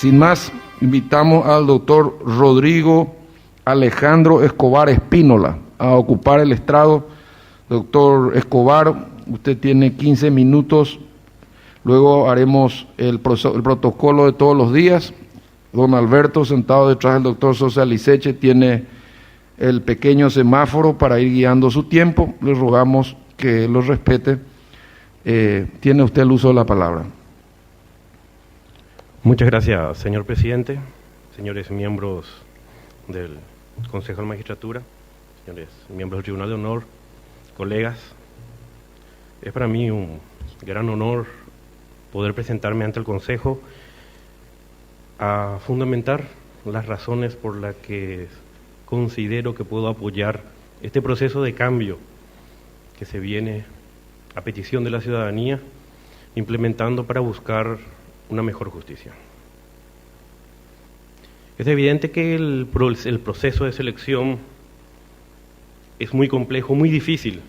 Sin más, invitamos al doctor Rodrigo Alejandro Escobar Espínola a ocupar el estrado. Doctor Escobar, usted tiene 15 minutos, luego haremos el protocolo de todos los días. Don Alberto, sentado detrás del doctor Sosa Liceche, tiene el pequeño semáforo para ir guiando su tiempo. Le rogamos que lo respete. Tiene usted el uso de la palabra. Muchas gracias, señor presidente, señores miembros del Consejo de Magistratura, señores miembros del Tribunal de Honor, colegas. Es para mí un gran honor poder presentarme ante el Consejo a fundamentar las razones por las que considero que puedo apoyar este proceso de cambio que se viene a petición de la ciudadanía, implementando para buscar una mejor justicia. Es evidente que el proceso de selección es muy complejo, muy difícil,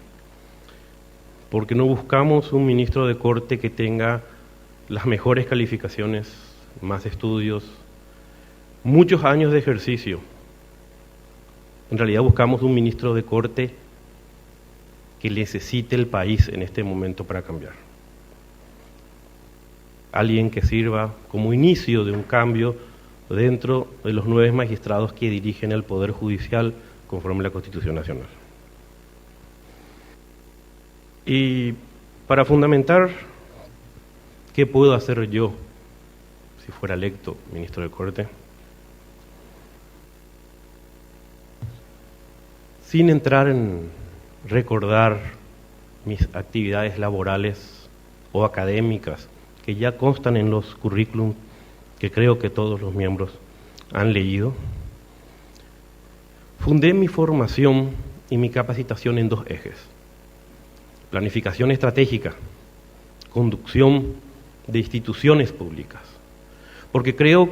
porque no buscamos un ministro de Corte que tenga las mejores calificaciones, más estudios, muchos años de ejercicio. En realidad buscamos un ministro de Corte que necesite el país en este momento para cambiar. Alguien que sirva como inicio de un cambio dentro de los 9 magistrados que dirigen el Poder Judicial conforme a la Constitución Nacional. Y para fundamentar qué puedo hacer yo si fuera electo ministro de Corte, sin entrar en recordar mis actividades laborales o académicas que ya constan en los currículum que creo que todos los miembros han leído, fundé mi formación y mi capacitación en 2 ejes: planificación estratégica, conducción de instituciones públicas, porque creo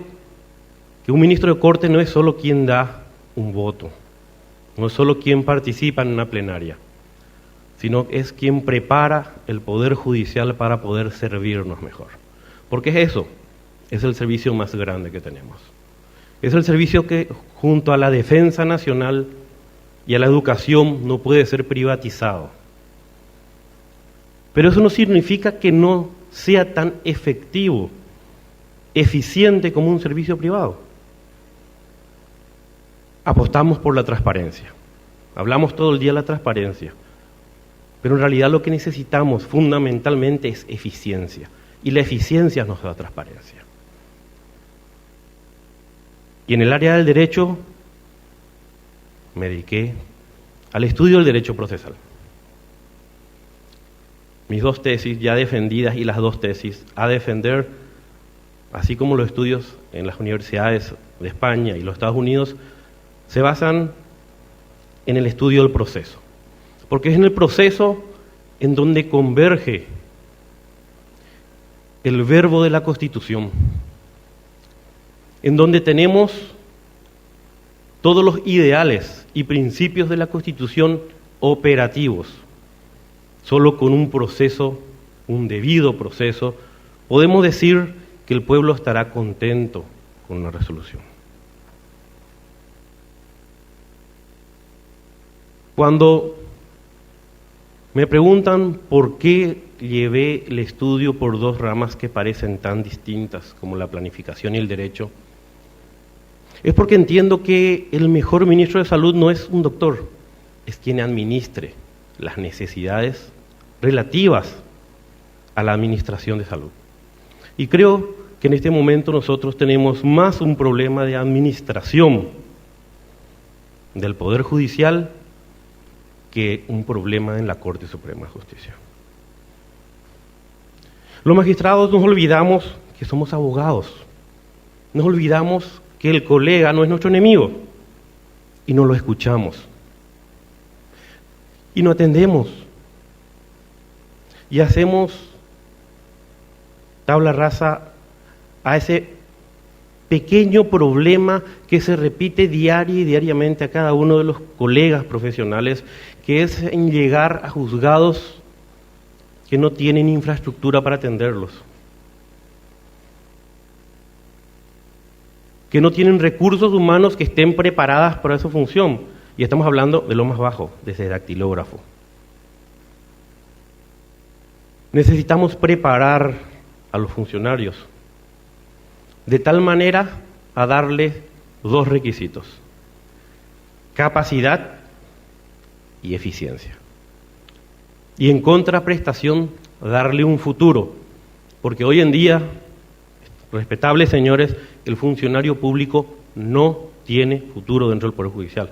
que un ministro de Corte no es solo quien da un voto, no es solo quien participa en una plenaria, sino es quien prepara el Poder Judicial para poder servirnos mejor. Porque es eso, es el servicio más grande que tenemos. Es el servicio que, junto a la defensa nacional y a la educación, no puede ser privatizado. Pero eso no significa que no sea tan efectivo, eficiente como un servicio privado. Apostamos por la transparencia. Hablamos todo el día de la transparencia. Pero en realidad lo que necesitamos fundamentalmente es eficiencia. Y la eficiencia nos da transparencia. Y en el área del derecho me dediqué al estudio del derecho procesal. Mis 2 tesis ya defendidas y las 2 tesis a defender, así como los estudios en las universidades de España y los Estados Unidos, se basan en el estudio del proceso. Porque es en el proceso en donde converge el verbo de la Constitución, en donde tenemos todos los ideales y principios de la Constitución operativos. Solo con un proceso, un debido proceso, podemos decir que el pueblo estará contento con una resolución. Cuando me preguntan por qué llevé el estudio por 2 ramas que parecen tan distintas como la planificación y el derecho, es porque entiendo que el mejor ministro de Salud no es un doctor, es quien administre las necesidades relativas a la administración de salud. Y creo que en este momento nosotros tenemos más un problema de administración del Poder Judicial que un problema en la Corte Suprema de Justicia. Los magistrados nos olvidamos que somos abogados, nos olvidamos que el colega no es nuestro enemigo y no lo escuchamos y no atendemos y hacemos tabla rasa a ese pequeño problema que se repite diariamente a cada uno de los colegas profesionales, que es en llegar a juzgados que no tienen infraestructura para atenderlos. que no tienen recursos humanos que estén preparadas para esa función. Y estamos hablando de lo más bajo, desde dactilógrafo. Necesitamos preparar a los funcionarios de tal manera a darles dos requisitos: capacidad y eficiencia. Y en contraprestación, darle un futuro, porque hoy en día, respetables señores, el funcionario público no tiene futuro dentro del Poder Judicial.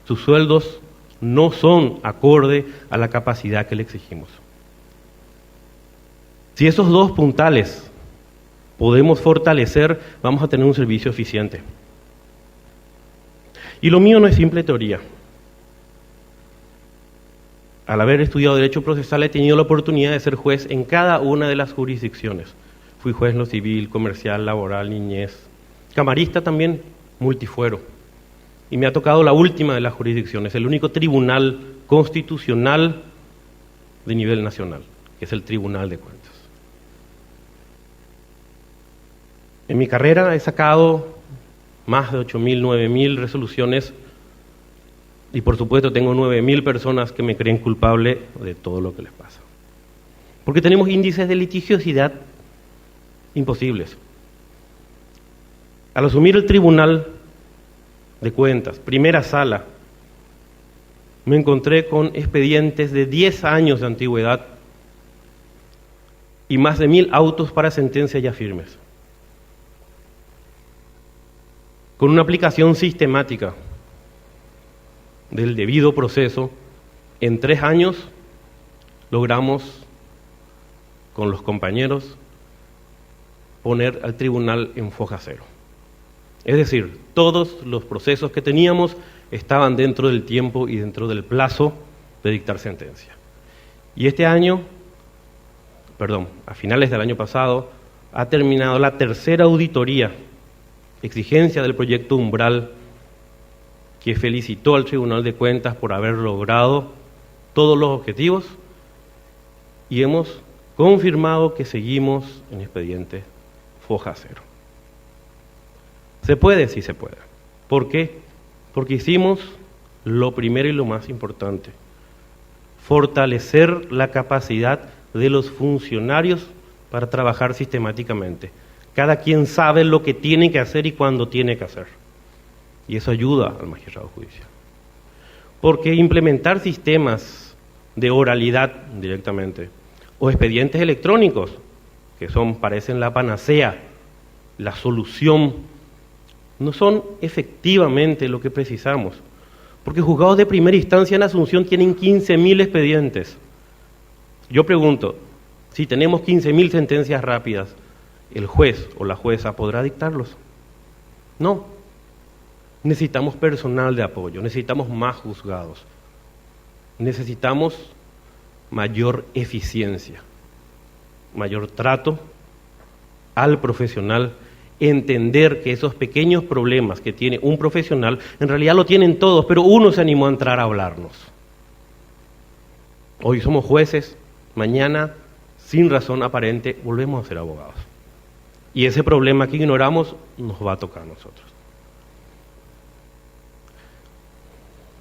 Sus sueldos no son acorde a la capacidad que le exigimos. Si esos dos puntales podemos fortalecer, vamos a tener un servicio eficiente. Y lo mío no es simple teoría. Al haber estudiado Derecho Procesal he tenido la oportunidad de ser juez en cada una de las jurisdicciones. Fui juez en lo civil, comercial, laboral, niñez, camarista también, multifuero. Y me ha tocado la última de las jurisdicciones, el único tribunal constitucional de nivel nacional, que es el Tribunal de Cuentas. En mi carrera he sacado más de 8.000, 9.000 resoluciones y por supuesto tengo 9.000 personas que me creen culpable de todo lo que les pasa. Porque tenemos índices de litigiosidad imposibles. Al asumir el Tribunal de Cuentas, primera sala, me encontré con expedientes de 10 años de antigüedad y más de 1.000 autos para sentencia ya firmes. Con una aplicación sistemática del debido proceso, en 3 años logramos con los compañeros poner al tribunal en foja cero. Es decir, todos los procesos que teníamos estaban dentro del tiempo y dentro del plazo de dictar sentencia. Y este año, a finales del año pasado, ha terminado la tercera auditoría, exigencia del proyecto Umbral, que felicitó al Tribunal de Cuentas por haber logrado todos los objetivos y hemos confirmado que seguimos en expediente foja cero. ¿Se puede? Sí se puede. ¿Por qué? Porque hicimos lo primero y lo más importante: fortalecer la capacidad de los funcionarios para trabajar sistemáticamente. Cada quien sabe lo que tiene que hacer y cuándo tiene que hacer. Y eso ayuda al magistrado judicial. Porque implementar sistemas de oralidad directamente o expedientes electrónicos, que parecen la panacea, la solución, no son efectivamente lo que precisamos. Porque juzgados de primera instancia en Asunción tienen 15.000 expedientes. Yo pregunto, si tenemos 15.000 sentencias rápidas, ¿el juez o la jueza podrá dictarlos? No. Necesitamos personal de apoyo, necesitamos más juzgados, necesitamos mayor eficiencia, mayor trato al profesional, entender que esos pequeños problemas que tiene un profesional, en realidad lo tienen todos, pero uno se animó a entrar a hablarnos. Hoy somos jueces, mañana, sin razón aparente, volvemos a ser abogados. Y ese problema que ignoramos nos va a tocar a nosotros.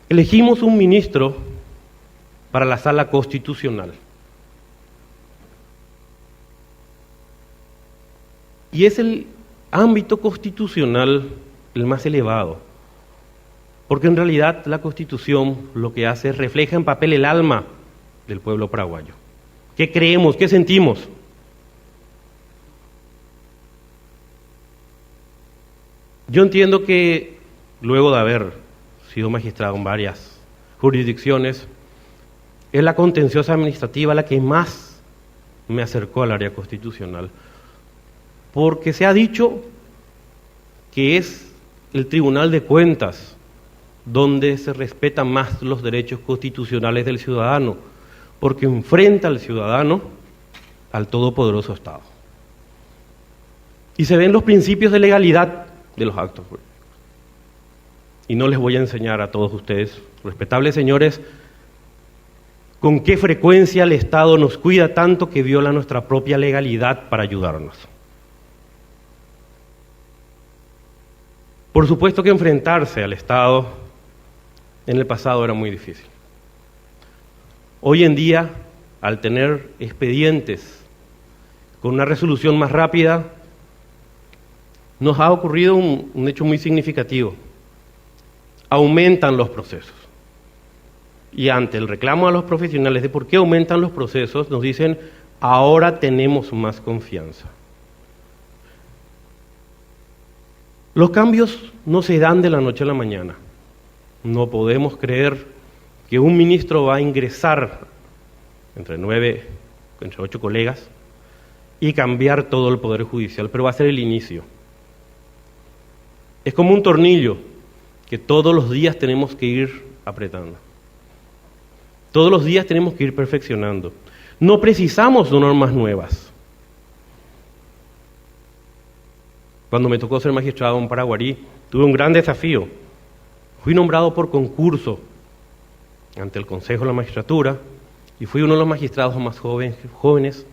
Elegimos un ministro para la Sala Constitucional. Y es el ámbito constitucional el más elevado, porque en realidad la Constitución lo que hace es refleja en papel el alma del pueblo paraguayo. ¿Qué creemos? ¿Qué sentimos? Yo entiendo que luego de haber sido magistrado en varias jurisdicciones, es la contenciosa administrativa la que más me acercó al área constitucional, porque se ha dicho que es el Tribunal de Cuentas donde se respetan más los derechos constitucionales del ciudadano, porque enfrenta al ciudadano al todopoderoso Estado. Y se ven los principios de legalidad de los actos. Y no les voy a enseñar a todos ustedes, respetables señores, con qué frecuencia el Estado nos cuida tanto que viola nuestra propia legalidad para ayudarnos. Por supuesto que enfrentarse al Estado en el pasado era muy difícil. Hoy en día, al tener expedientes con una resolución más rápida, nos ha ocurrido un hecho muy significativo. Aumentan los procesos. Y ante el reclamo a los profesionales de por qué aumentan los procesos, nos dicen, ahora tenemos más confianza. Los cambios no se dan de la noche a la mañana. No podemos creer que un ministro va a ingresar entre 8 colegas y cambiar todo el Poder Judicial, pero va a ser el inicio. Es como un tornillo que todos los días tenemos que ir apretando. Todos los días tenemos que ir perfeccionando. No precisamos de normas nuevas. Cuando me tocó ser magistrado en Paraguarí, tuve un gran desafío. Fui nombrado por concurso ante el Consejo de la Magistratura y fui uno de los magistrados más jóvenes.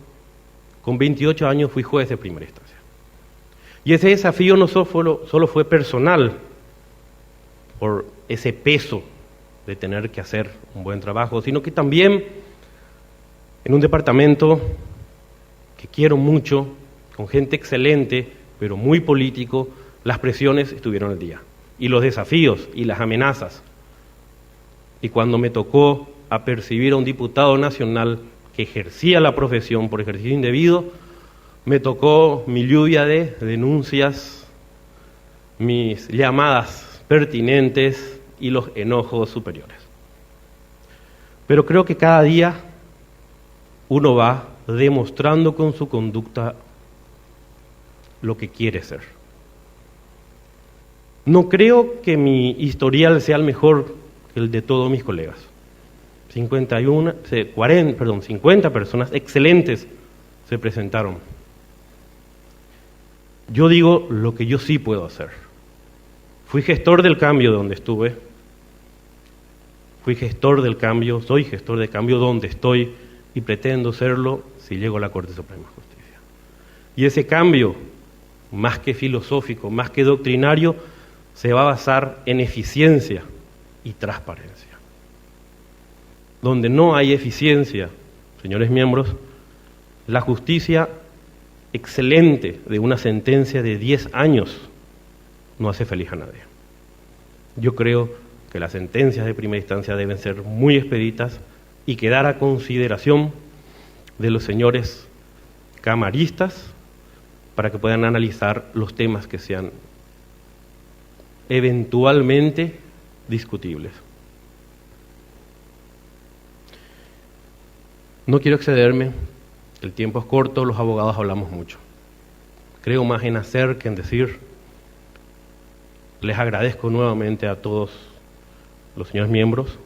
Con 28 años fui juez de primera instancia. Y ese desafío no solo fue personal, por ese peso de tener que hacer un buen trabajo, sino que también en un departamento que quiero mucho, con gente excelente, pero muy político, las presiones estuvieron al día, y los desafíos y las amenazas. Y cuando me tocó apercibir a un diputado nacional que ejercía la profesión por ejercicio indebido, me tocó mi lluvia de denuncias, mis llamadas pertinentes y los enojos superiores. Pero creo que cada día uno va demostrando con su conducta lo que quiere ser. No creo que mi historial sea el mejor que el de todos mis colegas. 50 personas excelentes se presentaron. Yo digo lo que yo sí puedo hacer. Fui gestor del cambio donde estuve. Fui gestor del cambio, soy gestor del cambio donde estoy y pretendo serlo si llego a la Corte Suprema de Justicia. Y ese cambio, más que filosófico, más que doctrinario, se va a basar en eficiencia y transparencia. Donde no hay eficiencia, señores miembros, la justicia excelente de una sentencia de 10 años no hace feliz a nadie. Yo creo que las sentencias de primera instancia deben ser muy expeditas y quedar a consideración de los señores camaristas para que puedan analizar los temas que sean eventualmente discutibles. No quiero excederme, el tiempo es corto, los abogados hablamos mucho. Creo más en hacer que en decir. Les agradezco nuevamente a todos los señores miembros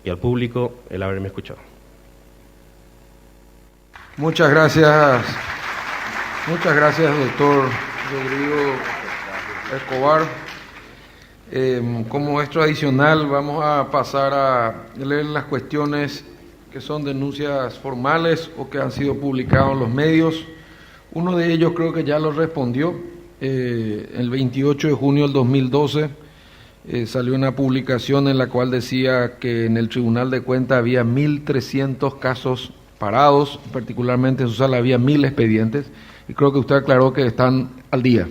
y al público el haberme escuchado. Muchas gracias, doctor Rodrigo Escobar. Como es tradicional, vamos a pasar a leer las cuestiones que son denuncias formales o que han sido publicadas en los medios. Uno de ellos creo que ya lo respondió. El 28 de junio del 2012 salió una publicación en la cual decía que en el Tribunal de Cuentas había 1.300 casos parados, particularmente en su sala había 1.000 expedientes, y creo que usted aclaró que están al día.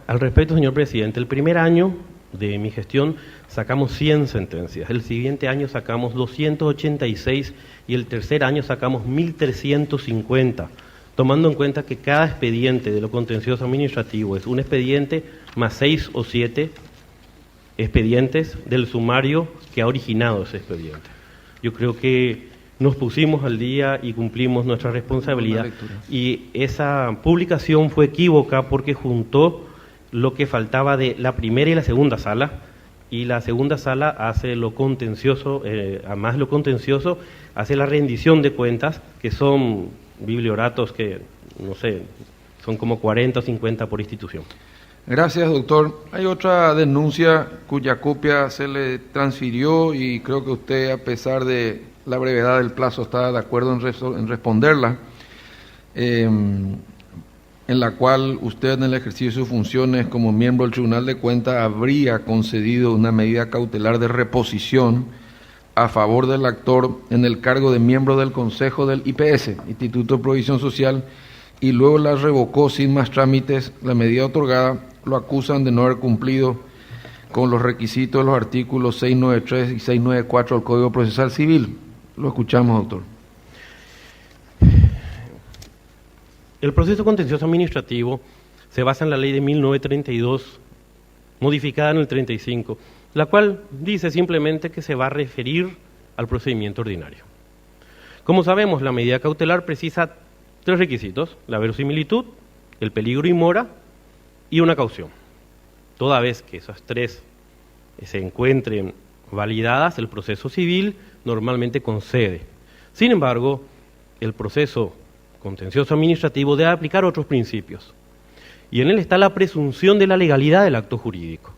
Al respecto, señor presidente, el primer año de mi gestión sacamos 100 sentencias, el siguiente año sacamos 286 y el tercer año sacamos 1.350. Tomando en cuenta que cada expediente de lo contencioso administrativo es un expediente más 6 o 7 expedientes del sumario que ha originado ese expediente. Yo creo que nos pusimos al día y cumplimos nuestra responsabilidad. Y esa publicación fue equívoca porque juntó lo que faltaba de la primera y la segunda sala, y la segunda sala hace lo contencioso, además lo contencioso, hace la rendición de cuentas, que son biblioratos que, no sé, son como 40 o 50 por institución. Gracias, doctor. Hay otra denuncia cuya copia se le transfirió y creo que usted, a pesar de la brevedad del plazo, está de acuerdo en responderla. En en la cual usted, en el ejercicio de sus funciones como miembro del Tribunal de Cuentas, habría concedido una medida cautelar de reposición a favor del actor en el cargo de miembro del Consejo del IPS, Instituto de Provisión Social, y luego la revocó sin más trámites. La medida otorgada lo acusan de no haber cumplido con los requisitos de los artículos 693 y 694 del Código Procesal Civil. Lo escuchamos, doctor. El proceso contencioso administrativo se basa en la ley de 1932, modificada en el 35, la cual dice simplemente que se va a referir al procedimiento ordinario. Como sabemos, la medida cautelar precisa 3 requisitos: la verosimilitud, el peligro y mora y una caución. Toda vez que esas 3 se encuentren validadas, el proceso civil normalmente concede. Sin embargo, el proceso contencioso administrativo debe aplicar otros principios, y en él está la presunción de la legalidad del acto jurídico.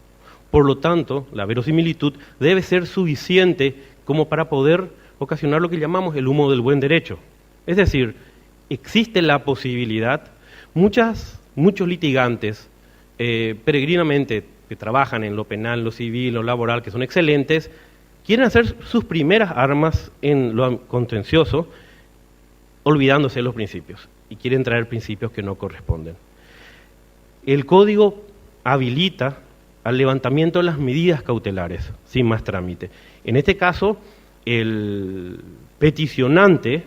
Por lo tanto, la verosimilitud debe ser suficiente como para poder ocasionar lo que llamamos el humo del buen derecho. Es decir, existe la posibilidad, muchos litigantes peregrinamente que trabajan en lo penal, lo civil, lo laboral, que son excelentes, quieren hacer sus primeras armas en lo contencioso, olvidándose de los principios, y quieren traer principios que no corresponden. El Código habilita al levantamiento de las medidas cautelares, sin más trámite. En este caso, el peticionante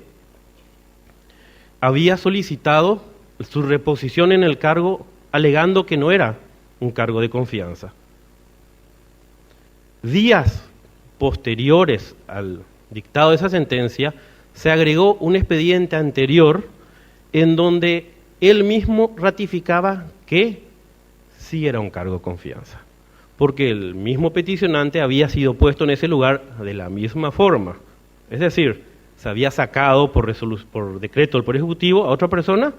había solicitado su reposición en el cargo, alegando que no era un cargo de confianza. Días posteriores al dictado de esa sentencia, se agregó un expediente anterior en donde él mismo ratificaba que sí era un cargo de confianza, porque el mismo peticionante había sido puesto en ese lugar de la misma forma. Es decir, se había sacado por decreto del Poder Ejecutivo a otra persona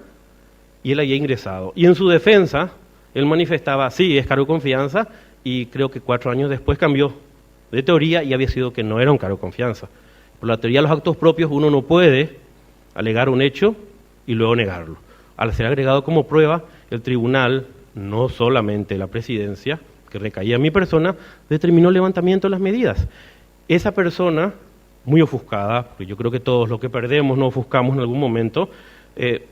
y él había ingresado. Y en su defensa, él manifestaba, sí, es cargo de confianza, y creo que 4 años después cambió de teoría y había sido que no era un cargo de confianza. Por la teoría de los actos propios, uno no puede alegar un hecho y luego negarlo. Al ser agregado como prueba, el tribunal, no solamente la presidencia, que recaía en mi persona, determinó el levantamiento de las medidas. Esa persona, muy ofuscada, porque yo creo que todos lo que perdemos nos ofuscamos en algún momento,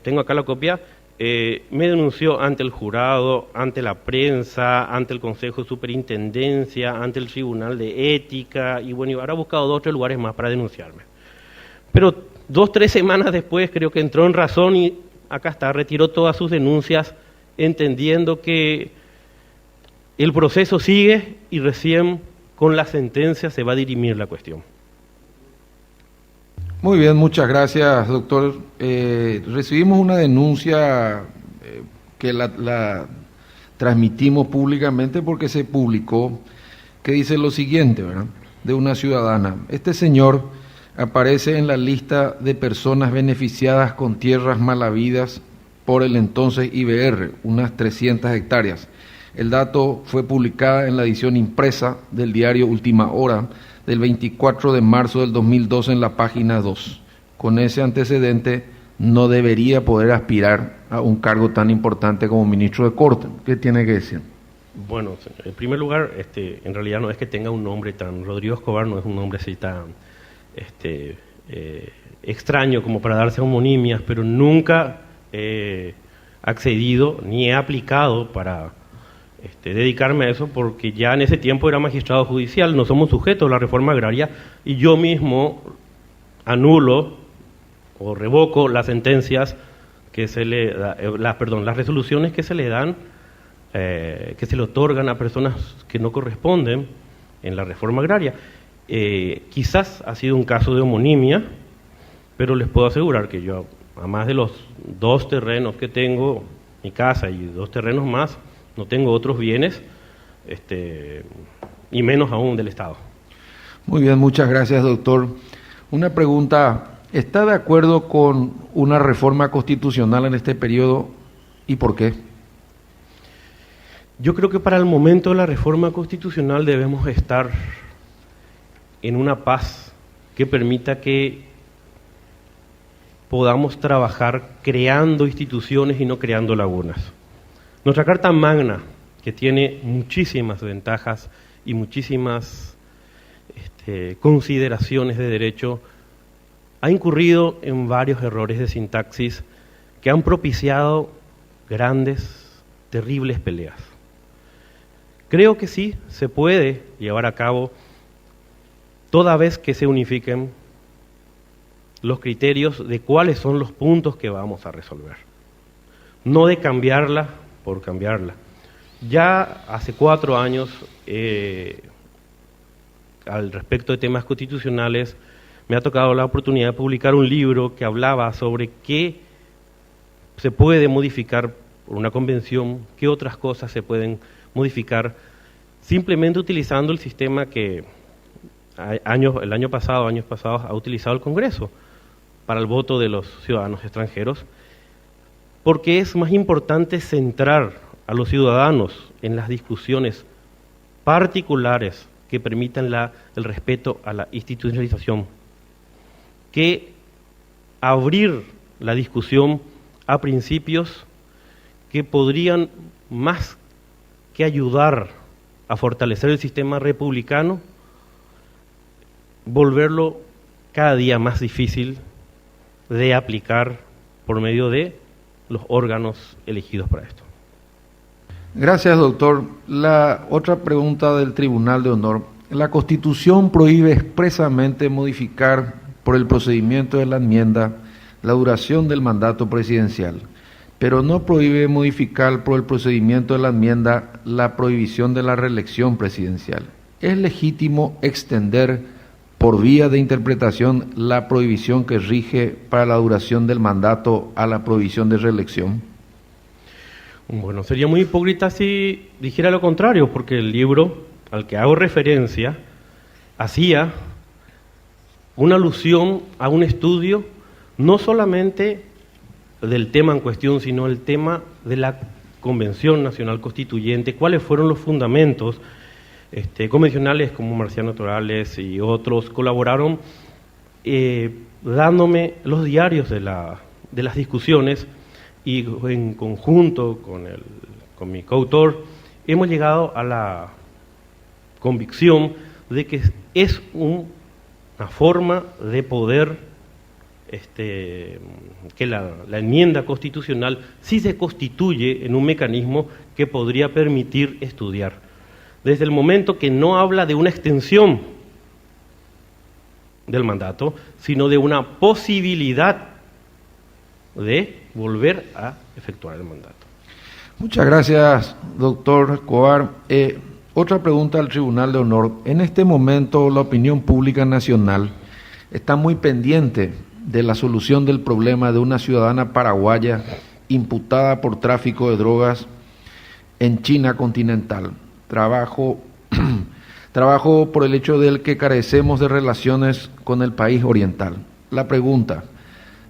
tengo acá la copia, me denunció ante el jurado, ante la prensa, ante el Consejo de Superintendencia, ante el Tribunal de Ética, y bueno, habrá buscado 2 o 3 lugares más para denunciarme. Pero 2 o 3 semanas después creo que entró en razón y acá está, retiró todas sus denuncias, entendiendo que el proceso sigue y recién con la sentencia se va a dirimir la cuestión. Muy bien, muchas gracias, doctor. Recibimos una denuncia que la transmitimos públicamente porque se publicó, que dice lo siguiente, ¿verdad?, de una ciudadana. Este señor aparece en la lista de personas beneficiadas con tierras mal habidas por el entonces IBR, unas 300 hectáreas. El dato fue publicado en la edición impresa del diario Última Hora del 24 de marzo del 2012 en la página 2. Con ese antecedente no debería poder aspirar a un cargo tan importante como ministro de Corte. ¿Qué tiene que decir? Bueno, en primer lugar, en realidad no es que tenga un nombre tan... Rodrigo Escobar no es un nombre así tan extraño como para darse homonimias, pero nunca he accedido ni he aplicado para dedicarme a eso, porque ya en ese tiempo era magistrado judicial, no somos sujetos a la reforma agraria, y yo mismo anulo o revoco las sentencias que se le da, las resoluciones que se le dan, que se le otorgan a personas que no corresponden en la reforma agraria. Quizás ha sido un caso de homonimia, pero les puedo asegurar que yo, a más de los 2 terrenos que tengo, mi casa y 2 terrenos más, no tengo otros bienes, y menos aún del Estado. Muy bien, muchas gracias, doctor. Una pregunta, ¿está de acuerdo con una reforma constitucional en este periodo y por qué? Yo creo que para el momento de la reforma constitucional debemos estar en una paz que permita que podamos trabajar creando instituciones y no creando lagunas. Nuestra Carta Magna, que tiene muchísimas ventajas y muchísimas consideraciones de derecho, ha incurrido en varios errores de sintaxis que han propiciado grandes, terribles peleas. Creo que sí se puede llevar a cabo toda vez que se unifiquen los criterios de cuáles son los puntos que vamos a resolver. No de cambiarla por cambiarla. Ya hace 4 años, al respecto de temas constitucionales, me ha tocado la oportunidad de publicar un libro que hablaba sobre qué se puede modificar por una convención, qué otras cosas se pueden modificar simplemente utilizando el sistema que años pasados ha utilizado el Congreso para el voto de los ciudadanos extranjeros, porque es más importante centrar a los ciudadanos en las discusiones particulares que permitan el respeto a la institucionalización, que abrir la discusión a principios que podrían, más que ayudar a fortalecer el sistema republicano, volverlo cada día más difícil de aplicar por medio de los órganos elegidos para esto. Gracias, doctor. La otra pregunta del Tribunal de Honor. La Constitución prohíbe expresamente modificar por el procedimiento de la enmienda la duración del mandato presidencial, pero no prohíbe modificar por el procedimiento de la enmienda la prohibición de la reelección presidencial. ¿Es legítimo extender por vía de interpretación la prohibición que rige para la duración del mandato a la prohibición de reelección? Bueno, sería muy hipócrita si dijera lo contrario, porque el libro al que hago referencia hacía una alusión a un estudio no solamente del tema en cuestión, sino el tema de la Convención Nacional Constituyente, cuáles fueron los fundamentos. Convencionales como Marciano Torales y otros colaboraron dándome los diarios de las discusiones, y en conjunto con mi coautor hemos llegado a la convicción de que es una forma de poder que la enmienda constitucional sí se constituye en un mecanismo que podría permitir estudiar. Desde el momento que no habla de una extensión del mandato, sino de una posibilidad de volver a efectuar el mandato. Muchas gracias, doctor Escobar. Otra pregunta al Tribunal de Honor. En este momento la opinión pública nacional está muy pendiente de la solución del problema de una ciudadana paraguaya imputada por tráfico de drogas en China continental. Trabajo por el hecho de que carecemos de relaciones con el país oriental. La pregunta: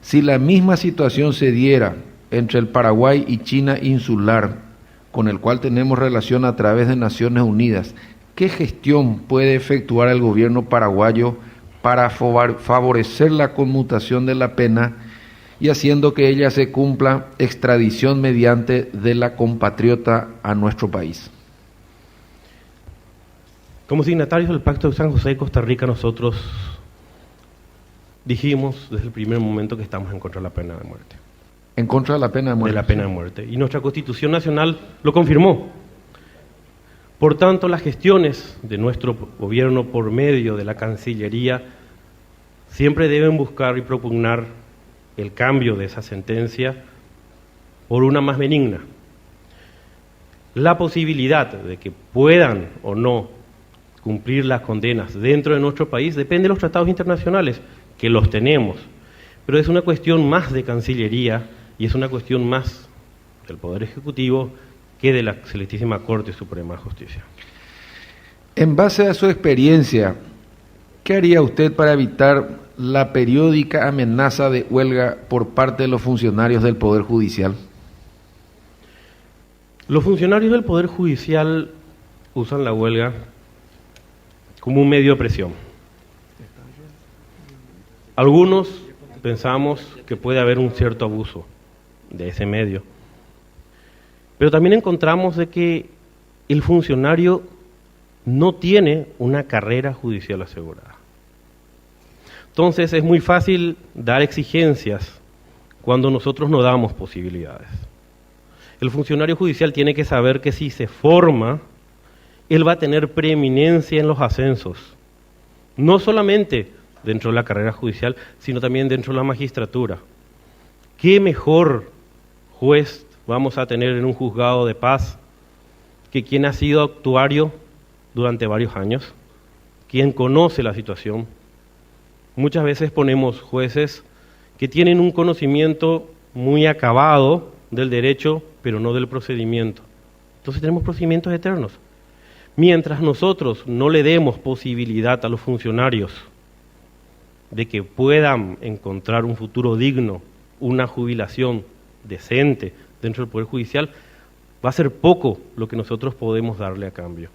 si la misma situación se diera entre el Paraguay y China insular, con el cual tenemos relación a través de Naciones Unidas, ¿qué gestión puede efectuar el gobierno paraguayo para favorecer la conmutación de la pena y haciendo que ella se cumpla extradición mediante de la compatriota a nuestro país? Como signatarios del Pacto de San José de Costa Rica, nosotros dijimos desde el primer momento que estamos en contra de la pena de muerte. En contra de la pena de muerte. De la pena de muerte. Y nuestra Constitución Nacional lo confirmó. Por tanto, las gestiones de nuestro gobierno por medio de la Cancillería siempre deben buscar y propugnar el cambio de esa sentencia por una más benigna. La posibilidad de que puedan o no cumplir las condenas dentro de nuestro país depende de los tratados internacionales, que los tenemos, pero es una cuestión más de Cancillería y es una cuestión más del Poder Ejecutivo que de la Excelentísima Corte Suprema de Justicia. En base a su experiencia, ¿qué haría usted para evitar la periódica amenaza de huelga por parte de los funcionarios del Poder Judicial? Los funcionarios del Poder Judicial usan la huelga como un medio de presión. Algunos pensamos que puede haber un cierto abuso de ese medio. Pero también encontramos de que el funcionario no tiene una carrera judicial asegurada. Entonces es muy fácil dar exigencias cuando nosotros no damos posibilidades. El funcionario judicial tiene que saber que si se forma, él va a tener preeminencia en los ascensos, no solamente dentro de la carrera judicial, sino también dentro de la magistratura. ¿Qué mejor juez vamos a tener en un juzgado de paz que quien ha sido actuario durante varios años, quien conoce la situación? Muchas veces ponemos jueces que tienen un conocimiento muy acabado del derecho, pero no del procedimiento. Entonces tenemos procedimientos eternos. Mientras nosotros no le demos posibilidad a los funcionarios de que puedan encontrar un futuro digno, una jubilación decente dentro del Poder Judicial, va a ser poco lo que nosotros podemos darle a cambio.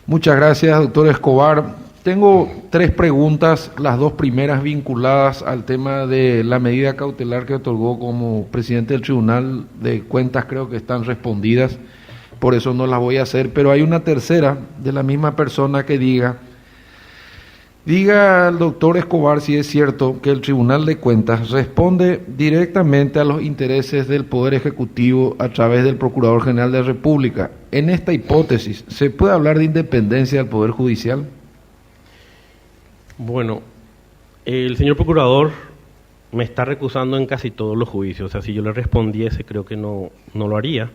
Muchas gracias, doctor Escobar. Tengo 3 preguntas, las 2 primeras vinculadas al tema de la medida cautelar que otorgó como presidente del Tribunal de Cuentas, creo que están respondidas, por eso no las voy a hacer, pero hay una tercera de la misma persona que diga al doctor Escobar si es cierto que el Tribunal de Cuentas responde directamente a los intereses del Poder Ejecutivo a través del Procurador General de la República. En esta hipótesis, ¿se puede hablar de independencia del Poder Judicial? Bueno, el señor Procurador me está recusando en casi todos los juicios, o sea, si yo le respondiese creo que no lo haría.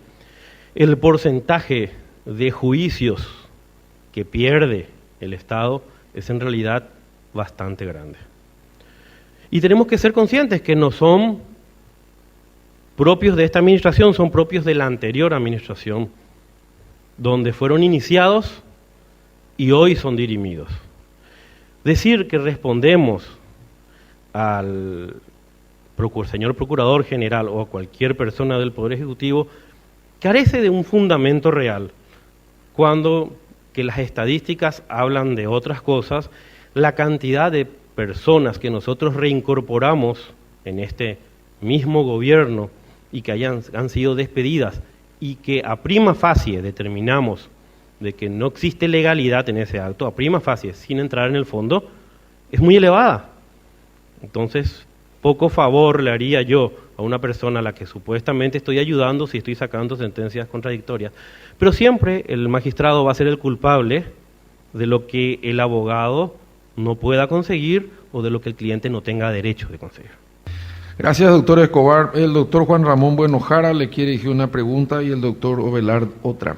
El porcentaje de juicios que pierde el Estado es en realidad bastante grande. Y tenemos que ser conscientes que no son propios de esta administración, son propios de la anterior administración, donde fueron iniciados y hoy son dirimidos. Decir que respondemos al señor Procurador General o a cualquier persona del Poder Ejecutivo carece de un fundamento real, cuando que las estadísticas hablan de otras cosas. La cantidad de personas que nosotros reincorporamos en este mismo gobierno y que han sido despedidas y que a prima facie determinamos de que no existe legalidad en ese acto, a prima facie, sin entrar en el fondo, es muy elevada. Entonces, poco favor le haría yo a una persona a la que supuestamente estoy ayudando si estoy sacando sentencias contradictorias. Pero siempre el magistrado va a ser el culpable de lo que el abogado no pueda conseguir o de lo que el cliente no tenga derecho de conseguir. Gracias, doctor Escobar. El doctor Juan Ramón Buenojara le quiere dirigir una pregunta y el doctor Ovelard otra.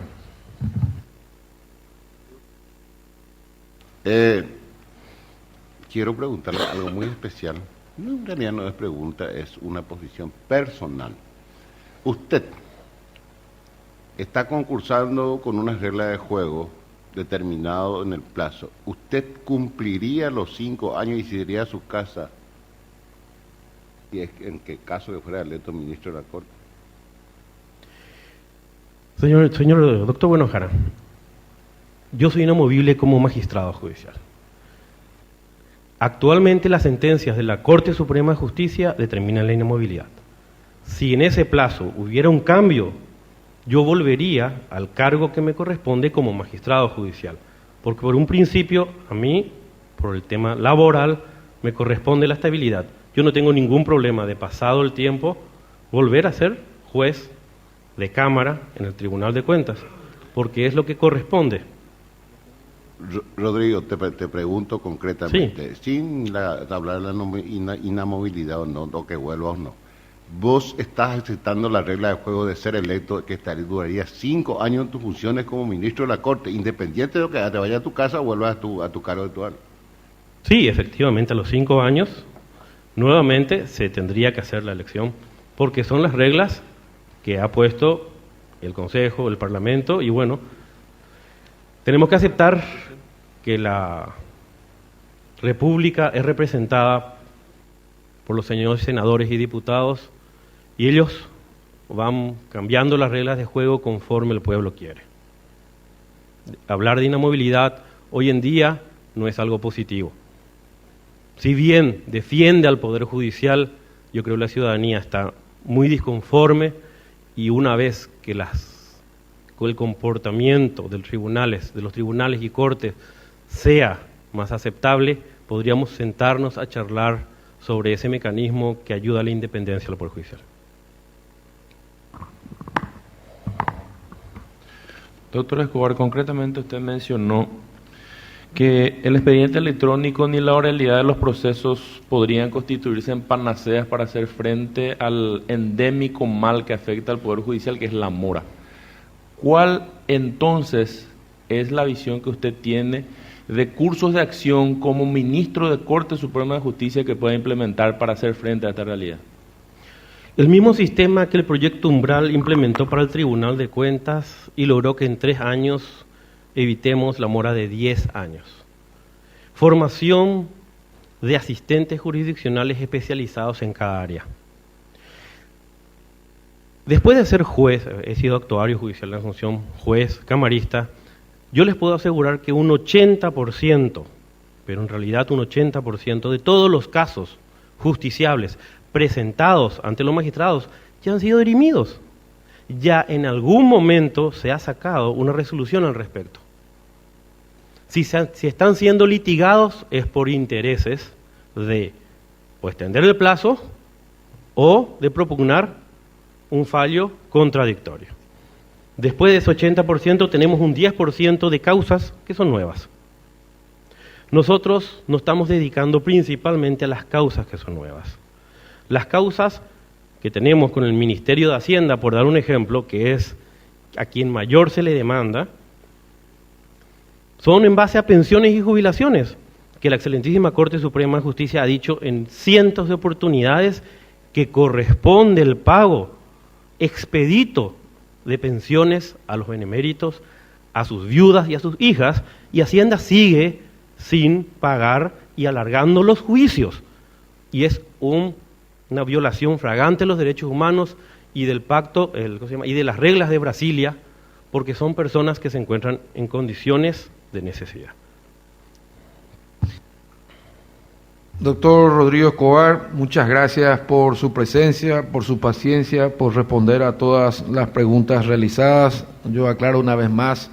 Quiero preguntarle algo muy especial. No, en realidad no es pregunta, es una posición personal. Usted está concursando con una regla de juego determinado en el plazo. ¿Usted cumpliría los 5 años y se iría a su casa y en qué caso que fuera electo ministro de la Corte? Señor doctor Buenojara, yo soy inamovible como magistrado judicial. Actualmente las sentencias de la Corte Suprema de Justicia determinan la inamovilidad. Si en ese plazo hubiera un cambio, yo volvería al cargo que me corresponde como magistrado judicial, porque por un principio, a mí, por el tema laboral, me corresponde la estabilidad. Yo no tengo ningún problema de, pasado el tiempo, volver a ser juez de Cámara en el Tribunal de Cuentas, porque es lo que corresponde. Rodrigo, te pregunto concretamente, sí, sin hablar de la inamovilidad o no, o que vuelva o no. Vos estás aceptando la regla de juego de ser electo, que duraría 5 años en tus funciones como ministro de la Corte, independiente de lo que te vayas a tu casa o vuelvas a tu cargo actual. Sí, efectivamente, a los 5 años nuevamente se tendría que hacer la elección, porque son las reglas que ha puesto el Consejo, el Parlamento, y bueno, tenemos que aceptar que la República es representada por los señores senadores y diputados, y ellos van cambiando las reglas de juego conforme el pueblo quiere. Hablar de inamovilidad hoy en día no es algo positivo. si bien defiende al Poder Judicial, yo creo que la ciudadanía está muy disconforme y una vez que el comportamiento de los tribunales y cortes sea más aceptable, podríamos sentarnos a charlar sobre ese mecanismo que ayuda a la independencia del Poder Judicial. Doctor Escobar, concretamente usted mencionó que el expediente electrónico ni la oralidad de los procesos podrían constituirse en panaceas para hacer frente al endémico mal que afecta al Poder Judicial, que es la mora. ¿Cuál entonces es la visión que usted tiene de cursos de acción como ministro de Corte Suprema de Justicia que pueda implementar para hacer frente a esta realidad? El mismo sistema que el proyecto Umbral implementó para el Tribunal de Cuentas y logró que en 3 años evitemos la mora de 10 años. Formación de asistentes jurisdiccionales especializados en cada área. Después de ser juez, he sido actuario judicial de la función, juez, camarista, yo les puedo asegurar que un 80%, pero en realidad un 80% de todos los casos justiciables presentados ante los magistrados ya han sido dirimidos. Ya en algún momento se ha sacado una resolución al respecto. Si están siendo litigados es por intereses de o extender el plazo o de propugnar un fallo contradictorio. Después de ese 80% tenemos un 10% de causas que son nuevas. Nosotros nos estamos dedicando principalmente a las causas que son nuevas. Las causas que tenemos con el Ministerio de Hacienda, por dar un ejemplo, que es a quien mayor se le demanda, son en base a pensiones y jubilaciones, que la excelentísima Corte Suprema de Justicia ha dicho en cientos de oportunidades que corresponde el pago expedito de pensiones a los beneméritos, a sus viudas y a sus hijas, y Hacienda sigue sin pagar y alargando los juicios. Y es una violación flagrante de los derechos humanos y del pacto, y de las reglas de Brasilia, porque son personas que se encuentran en condiciones de necesidad. Doctor Rodrigo Escobar, muchas gracias por su presencia, por su paciencia, por responder a todas las preguntas realizadas. Yo aclaro una vez más,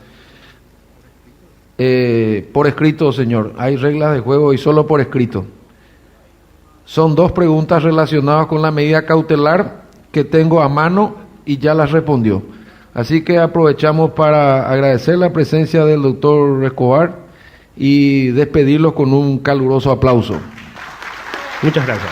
por escrito, señor, hay reglas de juego y solo por escrito. Son 2 preguntas relacionadas con la medida cautelar que tengo a mano y ya las respondió. Así que aprovechamos para agradecer la presencia del doctor Escobar y despedirlo con un caluroso aplauso. Muchas gracias.